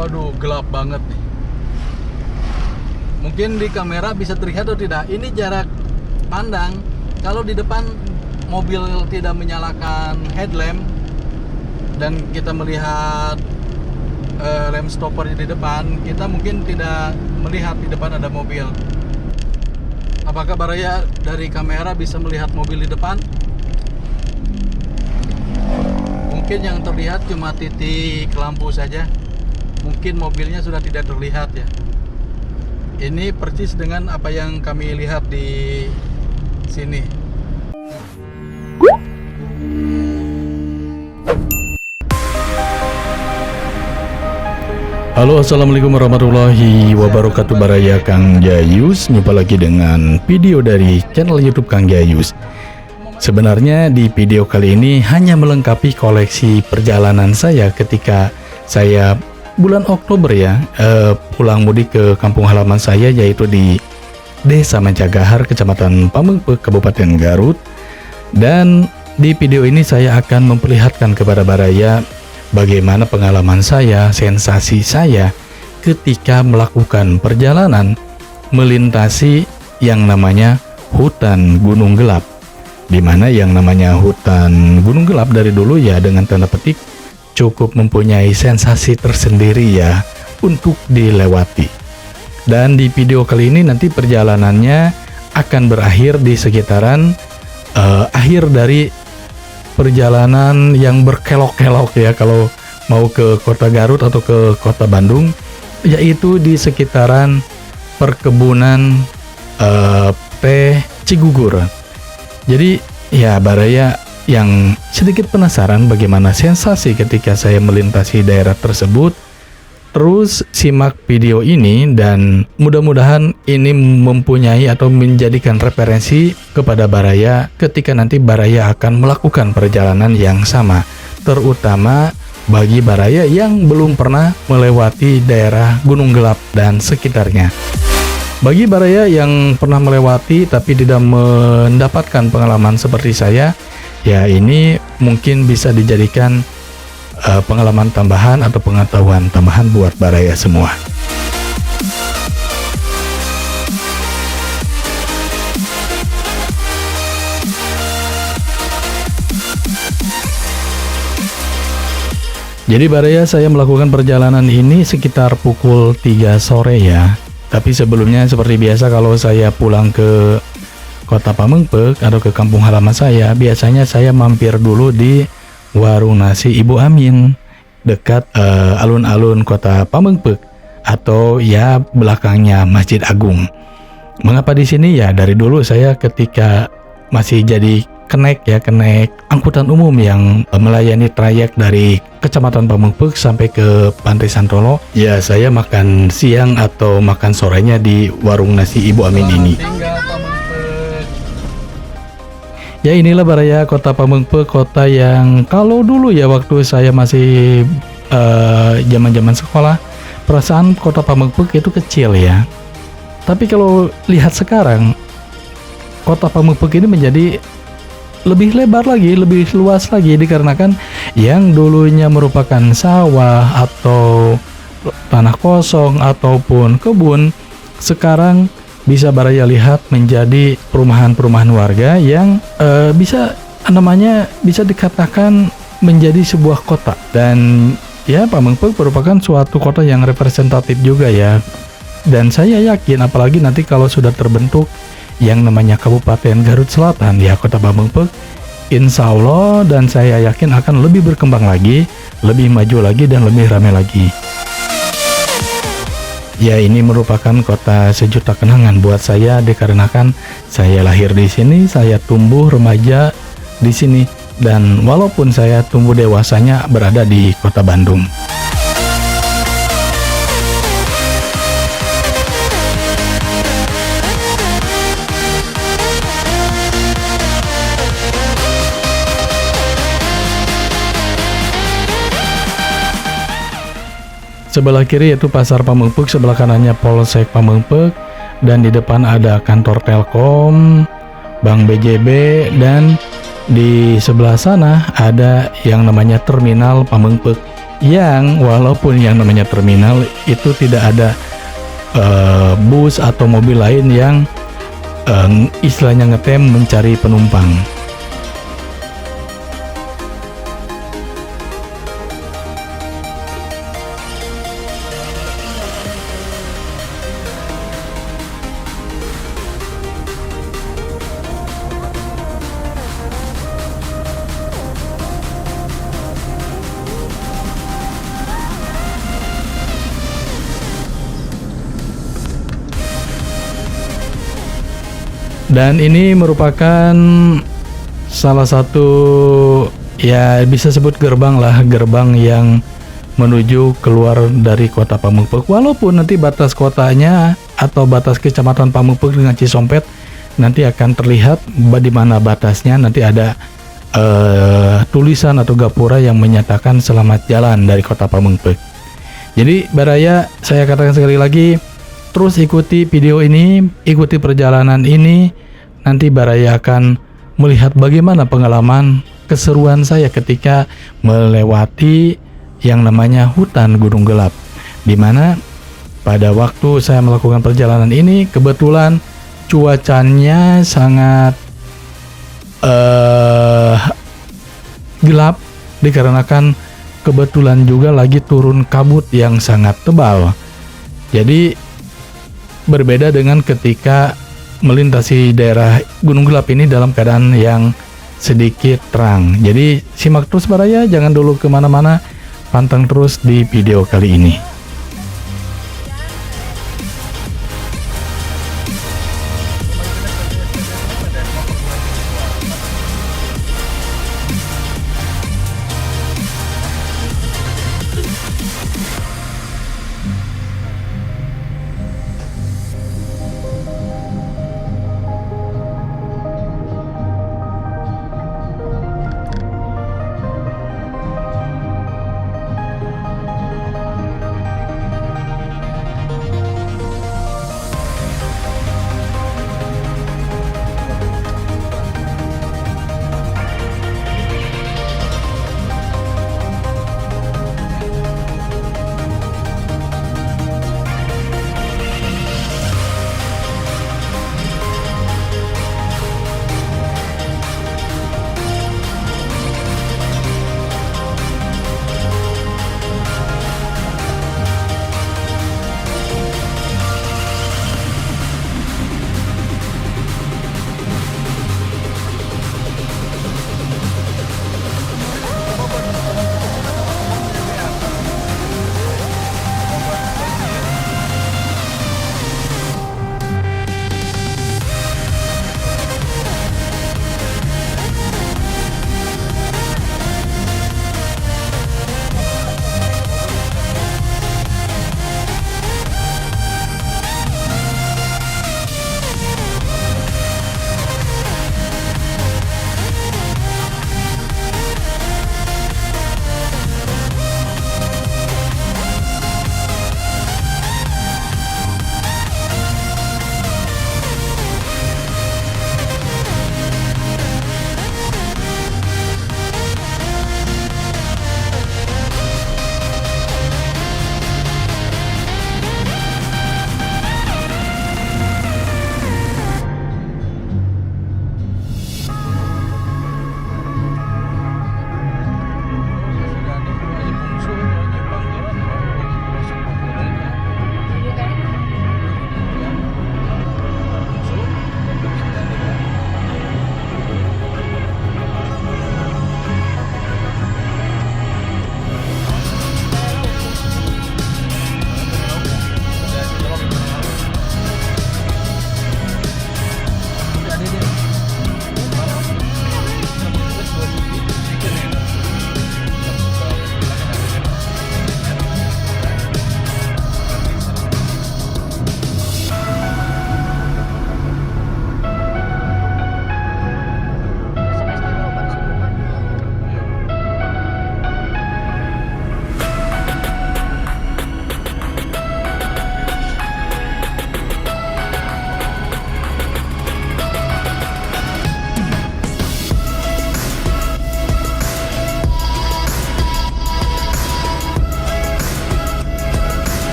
Waduh, gelap banget nih. Mungkin di kamera bisa terlihat atau tidak. Ini jarak pandang. Kalau di depan mobil tidak menyalakan headlamp dan kita melihat lamp stopper di depan, kita mungkin tidak melihat di depan ada mobil. Apakah Baraya dari kamera bisa melihat mobil di depan? Mungkin yang terlihat cuma titik lampu saja. Mungkin mobilnya sudah tidak terlihat ya. Ini persis dengan apa yang kami lihat di sini. Halo, assalamualaikum warahmatullahi wabarakatuh. Baraya Kang Jayus, jumpa lagi dengan video dari channel YouTube Kang Jayus. Sebenarnya di video kali ini hanya melengkapi koleksi perjalanan saya ketika saya bulan Oktober ya, pulang mudik ke kampung halaman saya, yaitu di Desa Mencagahar, Kecamatan Pamengpeuk, Kabupaten Garut. Dan di video ini saya akan memperlihatkan kepada Baraya bagaimana pengalaman saya, sensasi saya ketika melakukan perjalanan melintasi yang namanya hutan gunung gelap. Dimana yang namanya hutan gunung gelap dari dulu ya dengan tanda petik cukup mempunyai sensasi tersendiri ya untuk dilewati. Dan di video kali ini nanti perjalanannya akan berakhir di sekitaran akhir dari perjalanan yang berkelok-kelok ya kalau mau ke kota Garut atau ke kota Bandung, yaitu di sekitaran perkebunan teh Cigugur. Jadi ya Baraya yang sedikit penasaran bagaimana sensasi ketika saya melintasi daerah tersebut. Terus simak video ini dan mudah-mudahan ini mempunyai atau menjadikan referensi kepada Baraya ketika nanti Baraya akan melakukan perjalanan yang sama, terutama bagi Baraya yang belum pernah melewati daerah Gunung Gelap dan sekitarnya. Bagi Baraya yang pernah melewati tapi tidak mendapatkan pengalaman seperti saya, ya ini mungkin bisa dijadikan pengalaman tambahan atau pengetahuan tambahan buat Baraya semua. Jadi Baraya saya melakukan perjalanan ini sekitar pukul 3 sore ya. Tapi sebelumnya seperti biasa kalau saya pulang ke kota Pamengpeuk atau ke kampung halaman saya, biasanya saya mampir dulu di warung nasi Ibu Amin dekat alun-alun kota Pamengpeuk atau ya belakangnya Masjid Agung. Mengapa di sini ya? Dari dulu saya ketika masih jadi kenek angkutan umum yang melayani trayek dari Kecamatan Pamengpeuk sampai ke Pantai Santolo, ya saya makan siang atau makan sorenya di warung nasi Ibu Amin ini. Ya inilah Baraya kota Pamengpeuk, kota yang kalau dulu ya waktu saya masih zaman-zaman sekolah, perasaan kota Pamengpeuk itu kecil ya. Tapi kalau lihat sekarang, kota Pamengpeuk ini menjadi lebih lebar lagi, lebih luas lagi dikarenakan yang dulunya merupakan sawah atau tanah kosong ataupun kebun, sekarang bisa Baraya lihat menjadi perumahan-perumahan warga yang bisa dikatakan menjadi sebuah kota. Dan ya Pamengpeuk merupakan suatu kota yang representatif juga ya. Dan saya yakin apalagi nanti kalau sudah terbentuk yang namanya Kabupaten Garut Selatan ya kota Pamengpeuk, insya Allah dan saya yakin akan lebih berkembang lagi, lebih maju lagi dan lebih ramai lagi. Ya ini merupakan kota sejuta kenangan buat saya dikarenakan saya lahir di sini, saya tumbuh remaja di sini, dan walaupun saya tumbuh dewasanya berada di kota Bandung. Sebelah kiri yaitu Pasar Pamengpeuk, sebelah kanannya Polsek Pamengpeuk, dan di depan ada kantor Telkom, Bank BJB, dan di sebelah sana ada yang namanya Terminal Pamengpeuk. yang walaupun yang namanya terminal itu tidak ada bus atau mobil lain yang istilahnya ngetem mencari penumpang. Dan ini merupakan salah satu, ya bisa sebut gerbang lah, gerbang yang menuju keluar dari kota Pamengpeuk. Walaupun nanti batas kotanya atau batas kecamatan Pamengpeuk dengan Cisompet nanti akan terlihat di mana batasnya, nanti ada tulisan atau gapura yang menyatakan selamat jalan dari kota Pamengpeuk. Jadi Baraya, saya katakan sekali lagi, terus ikuti video ini, ikuti perjalanan ini. Nanti Baraya akan melihat bagaimana pengalaman keseruan saya ketika melewati yang namanya hutan Gunung Gelap, di mana pada waktu saya melakukan perjalanan ini kebetulan cuacanya sangat gelap, dikarenakan kebetulan juga lagi turun kabut yang sangat tebal. Jadi berbeda dengan ketika melintasi daerah Gunung Gelap ini dalam keadaan yang sedikit terang. Jadi simak terus Baraya, jangan dulu kemana-mana, pantang terus di video kali ini.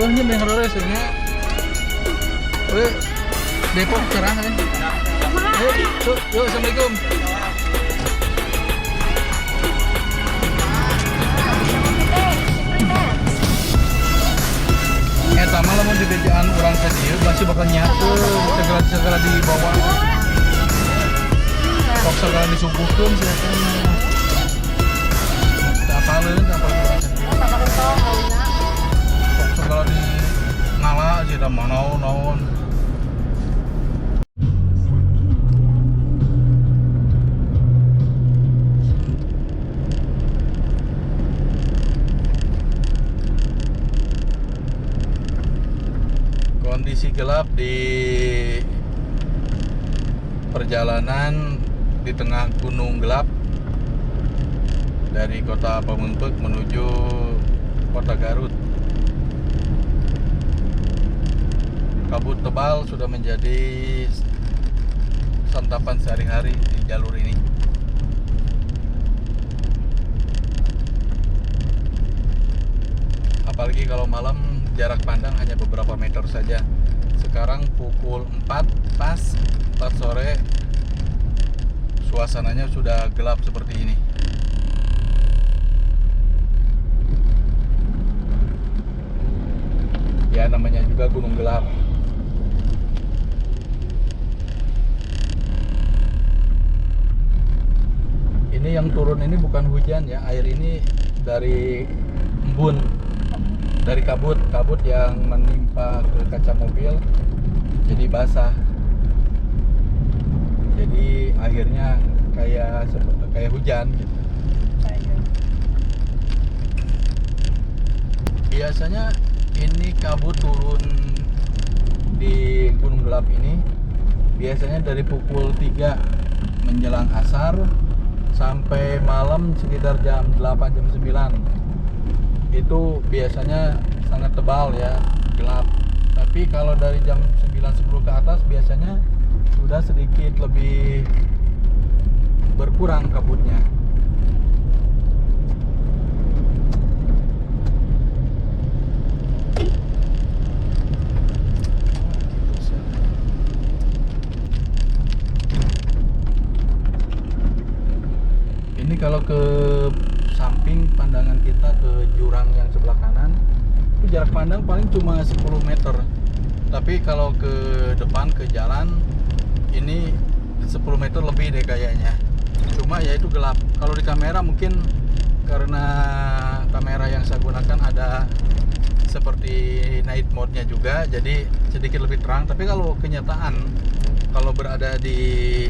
sebenarnya Benghore sehingga Depok cerah kan? Yuk, assalamualaikum. Sama lah mau di bejaan orang tadi masih bakal nyatu segala dibawa kok segala disuguhkan silakan tak apalin kok segala di ngala aja dah naon kondisi gelap di perjalanan di tengah gunung gelap dari kota Pamengpeuk menuju kota Garut. Kabut tebal sudah menjadi santapan sehari-hari di jalur ini. Apalagi kalau malam jarak pandang hanya beberapa meter saja. Sekarang pukul 4 pas 4 sore, suasananya sudah gelap seperti ini. Ya namanya juga gunung gelap. Ini yang turun ini bukan hujan ya, air ini dari embun, dari kabut yang menimpa ke kaca mobil jadi basah, jadi akhirnya kayak hujan gitu. Biasanya ini kabut turun di gunung gelap ini biasanya dari pukul 3 menjelang asar sampai malam sekitar jam 8 jam 9. Itu biasanya sangat tebal ya, gelap. Tapi kalau dari jam 9-10 ke atas biasanya sudah sedikit lebih berkurang kabutnya. Ini kalau ke samping pandangan kita ke jurang yang sebelah kanan itu jarak pandang paling cuma 10 meter, tapi kalau ke depan ke jalan ini 10 meter lebih deh kayaknya. Cuma ya itu gelap. Kalau di kamera mungkin karena kamera yang saya gunakan ada seperti night mode-nya juga, jadi sedikit lebih terang. Tapi kalau kenyataan, kalau berada di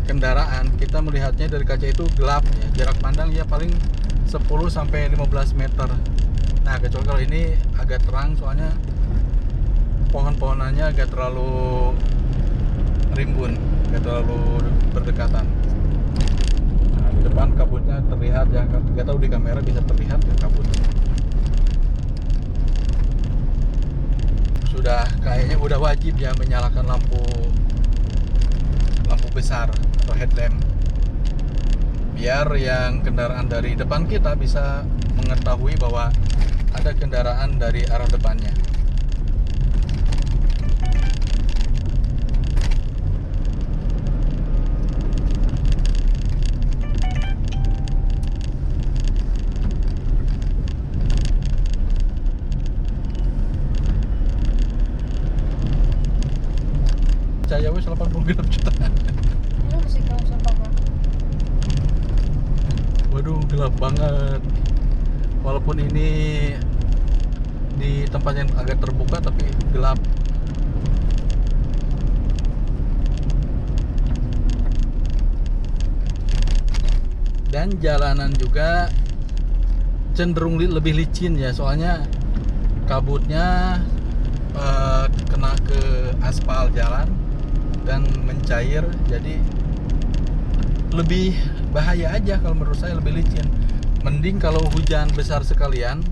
kendaraan kita melihatnya dari kaca itu gelap ya. Jarak pandang ya paling 10 sampai 15 meter. Nah, kecuali kalau ini agak terang soalnya pohon-pohonannya agak terlalu rimbun, agak terlalu berdekatan. Nah, di depan kabutnya terlihat ya, nggak tahu di kamera bisa terlihat ya kabutnya. Sudah kayaknya udah wajib ya menyalakan lampu besar atau headlamp biar yang kendaraan dari depan kita bisa mengetahui bahwa ada kendaraan dari arah depannya. Cahaya wis 86 juta. Waduh, gelap banget. Walaupun ini di tempat yang agak terbuka tapi gelap. Dan jalanan juga cenderung lebih licin ya, soalnya kabutnya kena ke aspal jalan dan mencair, jadi lebih bahaya aja kalau menurut saya, lebih licin. Mending kalau hujan besar sekalian,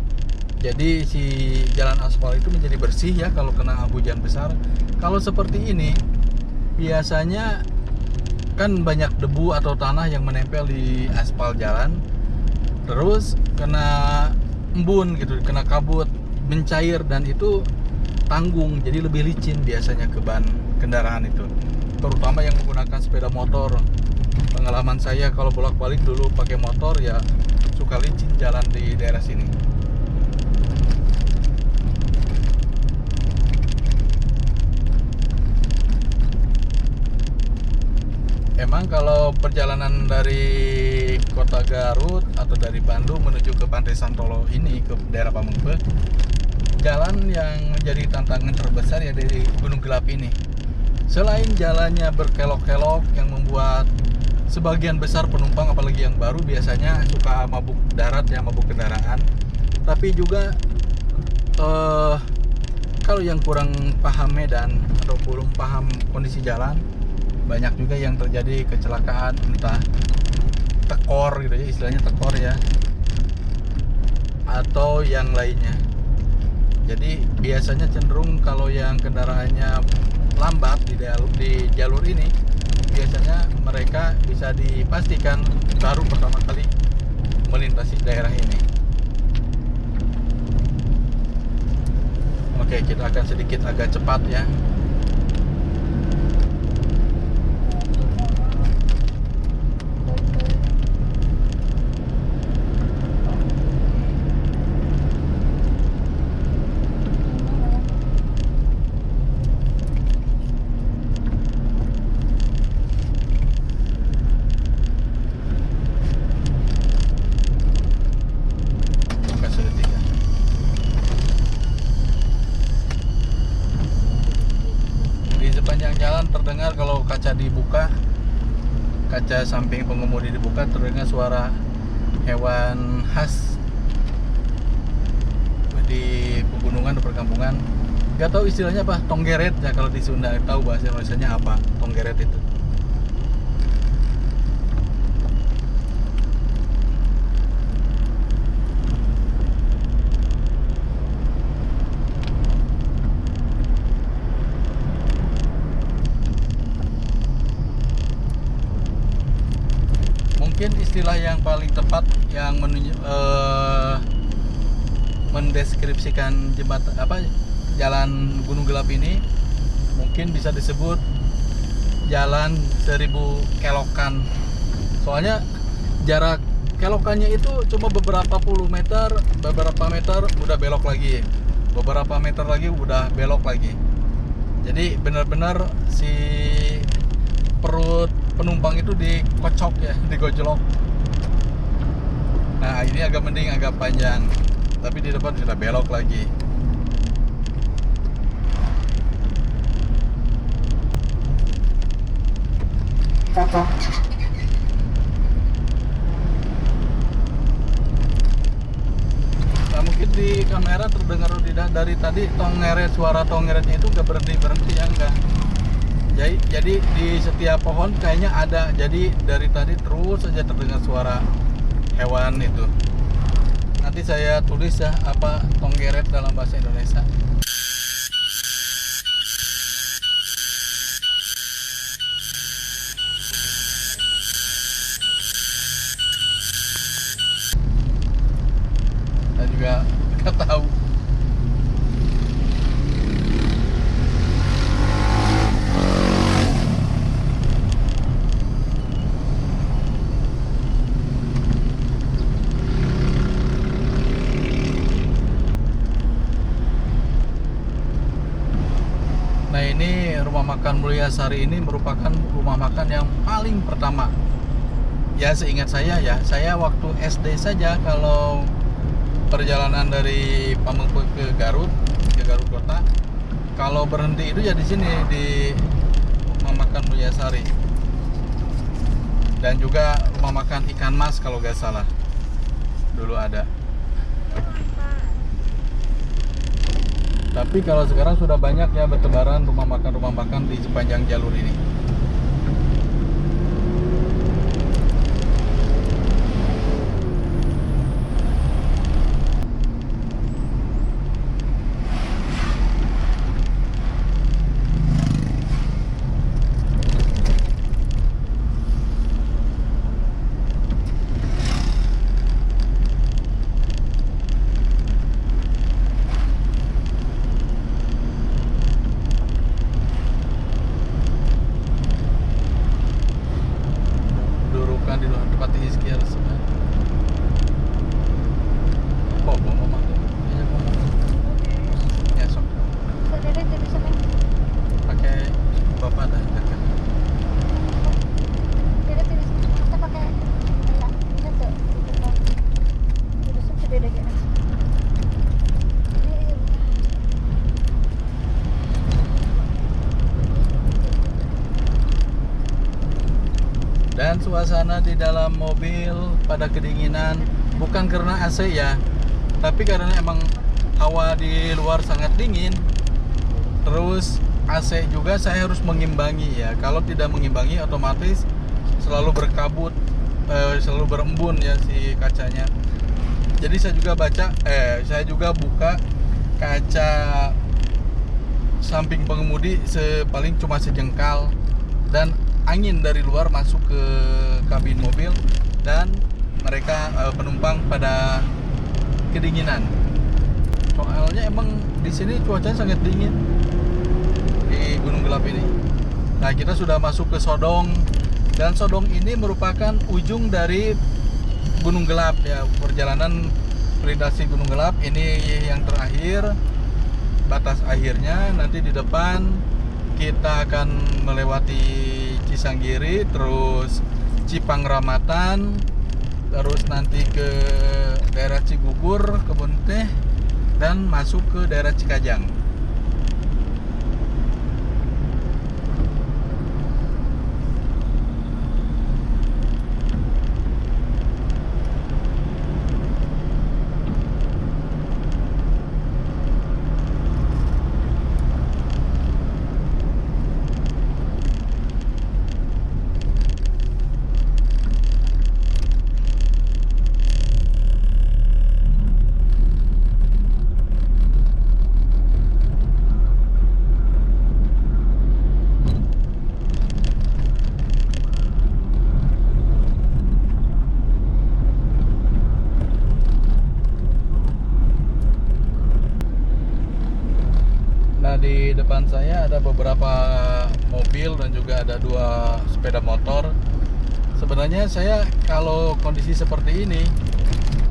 jadi si jalan aspal itu menjadi bersih ya kalau kena hujan besar. Kalau seperti ini biasanya kan banyak debu atau tanah yang menempel di aspal jalan, terus kena embun gitu, kena kabut, mencair dan itu tanggung, jadi lebih licin biasanya ke ban kendaraan itu, terutama yang menggunakan sepeda motor. Pengalaman saya kalau bolak-balik dulu pakai motor ya suka licin jalan di daerah sini. Emang kalau perjalanan dari kota Garut atau dari Bandung menuju ke Pantai Santolo ini, ke daerah Pamengpe, jalan yang menjadi tantangan terbesar ya dari Gunung Gelap ini. Selain jalannya berkelok-kelok yang membuat sebagian besar penumpang, apalagi yang baru, biasanya suka mabuk darat ya, mabuk kendaraan. Tapi juga kalau yang kurang paham medan atau belum paham kondisi jalan, banyak juga yang terjadi kecelakaan, entah tekor gitu ya, istilahnya tekor ya, atau yang lainnya. Jadi biasanya cenderung kalau yang kendaraannya lambat di jalur ini, biasanya mereka bisa dipastikan baru pertama kali melintasi daerah ini. Oke, kita akan sedikit agak cepat ya. Terdengar kalau kaca dibuka, kaca samping pengemudi dibuka, terdengar suara hewan khas di pegunungan, di perkampungan. Gak tahu istilahnya apa, tonggeret ya kalau di Sunda. Tahu bahasa Indonesianya apa tonggeret itu? Mungkin istilah yang paling tepat yang mendeskripsikan jalan Gunung Gelap ini mungkin bisa disebut jalan 1000 kelokan. Soalnya jarak kelokannya itu cuma beberapa meter udah belok lagi, beberapa meter lagi udah belok lagi. Jadi benar-benar si perut penumpang itu dikocok ya, digojlok. Nah ini agak mending, agak panjang, tapi di depan sudah belok lagi. Nah mungkin di kamera terdengar tidak, dari tadi suara tongeretnya itu nggak berhenti ya, enggak. Jadi di setiap pohon kayaknya ada. Jadi dari tadi terus saja terdengar suara hewan itu. Nanti saya tulis ya apa tonggeret dalam bahasa Indonesia. Saya juga nggak tahu. Nah ini rumah makan Mulyasari ini merupakan rumah makan yang paling pertama. Ya seingat saya ya, saya waktu SD saja kalau perjalanan dari Pamengpe ke Garut Kota, kalau berhenti itu ya di sini di rumah makan Mulyasari. Dan juga rumah makan Ikan Mas kalau nggak salah dulu ada. Tapi kalau sekarang sudah banyak ya bertebaran rumah makan di sepanjang jalur ini. menikmatikan suasana di dalam mobil pada kedinginan, bukan karena AC ya, tapi karena emang hawa di luar sangat dingin. Terus AC juga saya harus mengimbangi ya. Kalau tidak mengimbangi otomatis selalu berkabut, selalu berembun ya si kacanya. Jadi saya juga buka kaca samping pengemudi paling cuma sejengkal, dan angin dari luar masuk ke kabin mobil dan mereka penumpang pada kedinginan. Soalnya emang di sini cuacanya sangat dingin di Gunung Gelap ini. Nah, kita sudah masuk ke Sodong, dan Sodong ini merupakan ujung dari Gunung Gelap ya. Perjalanan melintasi Gunung Gelap ini yang terakhir, batas akhirnya. Nanti di depan kita akan melewati Cisanggiri, terus Cipangramatan, terus nanti ke daerah Cigugur, Kebun Teh, dan masuk ke daerah Cikajang. Di depan saya ada beberapa mobil dan juga ada 2 sepeda motor. Sebenarnya saya kalau kondisi seperti ini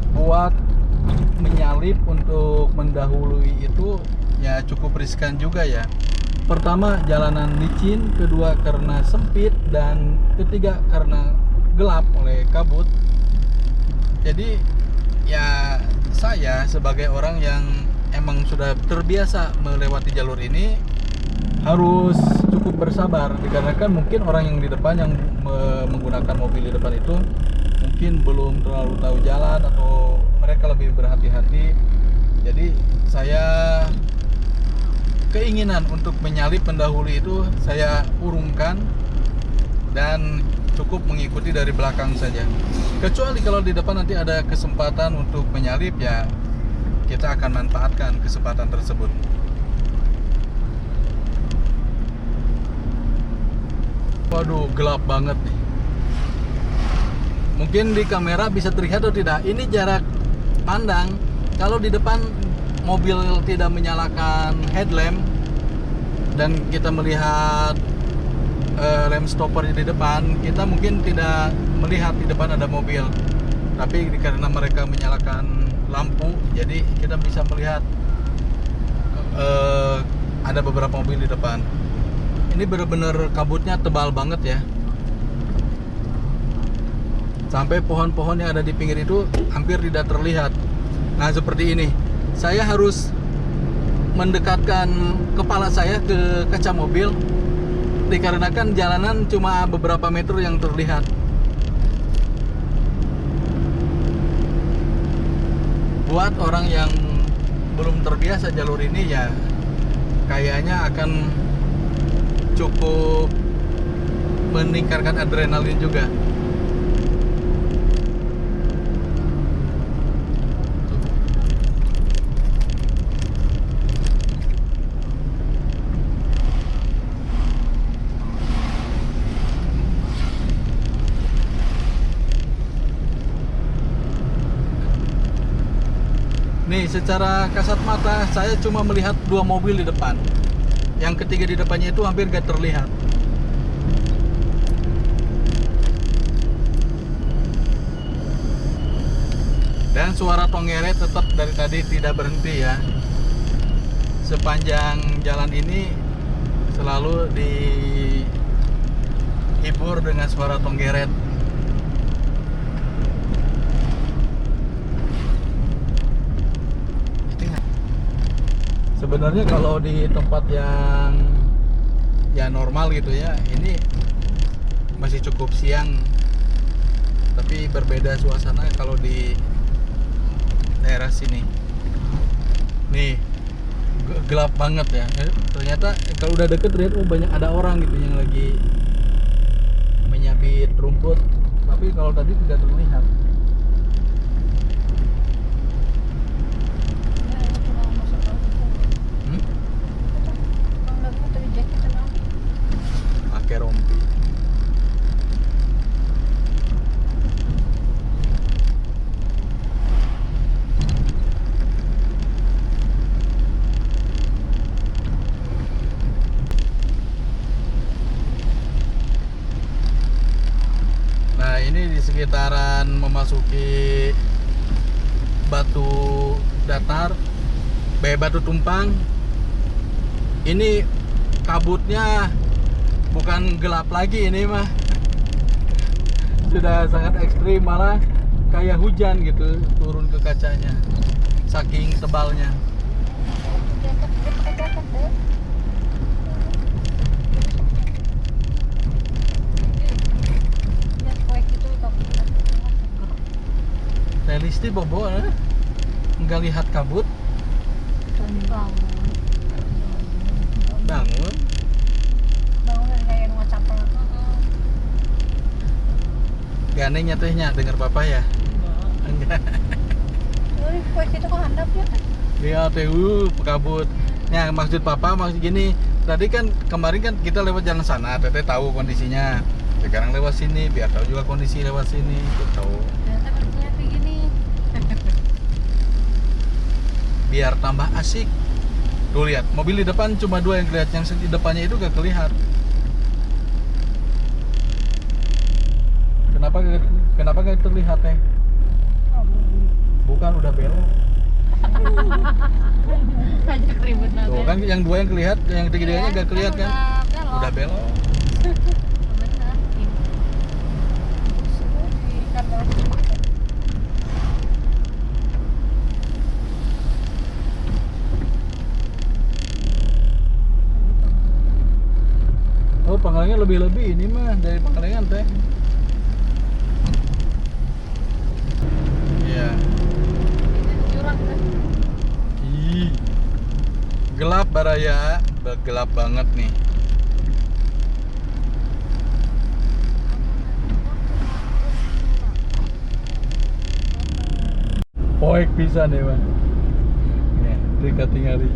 buat menyalip untuk mendahului itu ya cukup riskan juga ya. Pertama, jalanan licin, kedua karena sempit, dan ketiga karena gelap oleh kabut. Jadi ya saya sebagai orang yang emang sudah terbiasa melewati jalur ini harus cukup bersabar, dikarenakan mungkin orang yang di depan yang menggunakan mobil di depan itu mungkin belum terlalu tahu jalan atau mereka lebih berhati-hati. Jadi saya keinginan untuk menyalip mendahului itu saya urungkan dan cukup mengikuti dari belakang saja. Kecuali kalau di depan nanti ada kesempatan untuk menyalip, ya kita akan manfaatkan kesempatan tersebut. Waduh, gelap banget nih. Mungkin di kamera bisa terlihat atau tidak, ini jarak pandang. Kalau di depan mobil tidak menyalakan headlamp dan kita melihat lamp stopper di depan, kita mungkin tidak melihat di depan ada mobil. Tapi karena mereka menyalakan lampu, jadi kita bisa melihat ada beberapa mobil di depan. Ini benar-benar kabutnya tebal banget ya. Sampai pohon-pohon yang ada di pinggir itu hampir tidak terlihat. Nah, seperti ini. Saya harus mendekatkan kepala saya ke kaca mobil, dikarenakan jalanan cuma beberapa meter yang terlihat. Buat orang yang belum terbiasa jalur ini, ya kayaknya akan cukup meningkatkan adrenalin juga. Nih, secara kasat mata saya cuma melihat 2 mobil di depan. Yang ketiga di depannya itu hampir gak terlihat. Dan suara tongeret tetap dari tadi tidak berhenti ya. Sepanjang jalan ini selalu dihibur dengan suara tongeret. Sebenarnya kalau di tempat yang ya normal gitu ya, ini masih cukup siang, tapi berbeda suasana kalau di daerah sini. Nih, gelap banget ya. Ternyata kalau udah deket lihat banyak ada orang gitu yang lagi menyabit rumput. Tapi kalau tadi tidak terlihat. Pakai rompi. Nah, ini di sekitaran memasuki Batu Datar, Batu Tumpang. Ini kabutnya bukan gelap lagi, ini mah sudah sangat ekstrim, malah kayak hujan gitu turun ke kacanya, saking tebalnya. Listi bobo nggak lihat kabut. Bangun kayak ngocapel. Gane nyatanya dengar papa ya? Enggak. Kue itu kok handap ya? Iya tuh kabut. Nah, maksud papa maksud gini, tadi kan kemarin kan kita lewat jalan sana, teteh tahu kondisinya. Sekarang lewat sini biar tahu juga kondisi lewat sini, tahu. Biar tambah asik. Tuh lihat, mobil di depan cuma dua yang kelihatan, yang di depannya itu gak kelihatan. Kenapa gak terlihat teh? Bukan udah belok. Tuh kan yang dua yang kelihatan, yang tiga-tiganya gak kelihatan kan? Udah belok. Oh, Pangalengan lebih-lebih ini mah dari Pangalengan teh. Iya. Ih. Gelap baraya, gelap banget nih. Poek pisan ya, Bang. Nih, Rika tinggal di.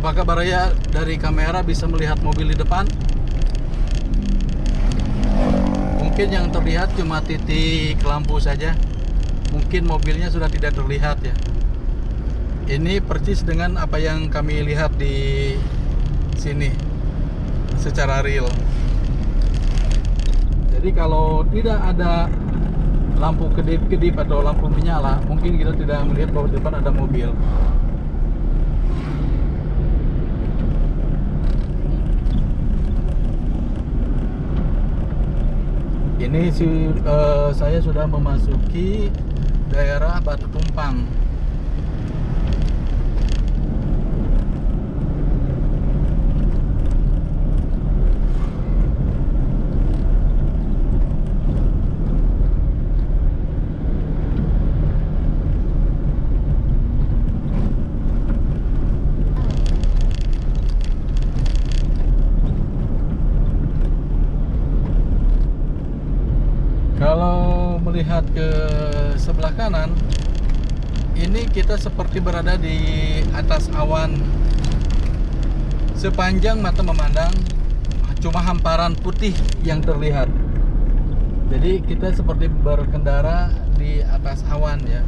Apakah Baraya dari kamera bisa melihat mobil di depan? Mungkin yang terlihat cuma titik lampu saja. Mungkin mobilnya sudah tidak terlihat ya. Ini persis dengan apa yang kami lihat di sini secara real. Jadi kalau tidak ada lampu kedip-kedip atau lampu menyala, mungkin kita tidak melihat bahwa di depan ada mobil. Ini saya sudah memasuki daerah Batu Tumpang. Kalau melihat ke sebelah kanan, ini kita seperti berada di atas awan. Sepanjang mata memandang, cuma hamparan putih yang terlihat. Jadi kita seperti berkendara di atas awan ya.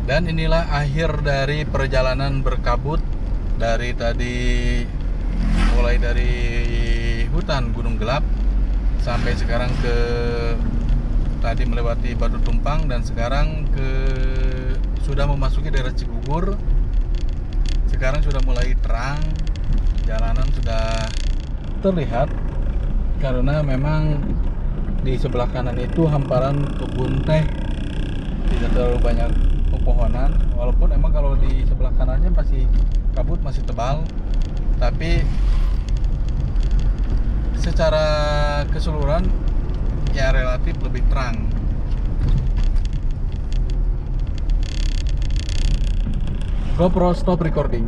Dan inilah akhir dari perjalanan berkabut dari tadi, mulai dari hutan Gunung Gelap sampai sekarang ke tadi melewati Batu Tumpang dan sekarang sudah memasuki daerah Cigugur. Sekarang sudah mulai terang, jalanan sudah terlihat karena memang di sebelah kanan itu hamparan kebun teh, tidak terlalu banyak pepohonan, walaupun emang kalau di sebelah kanannya masih kabut, masih tebal, tapi secara keseluruhan ya relatif lebih terang. GoPro stop recording.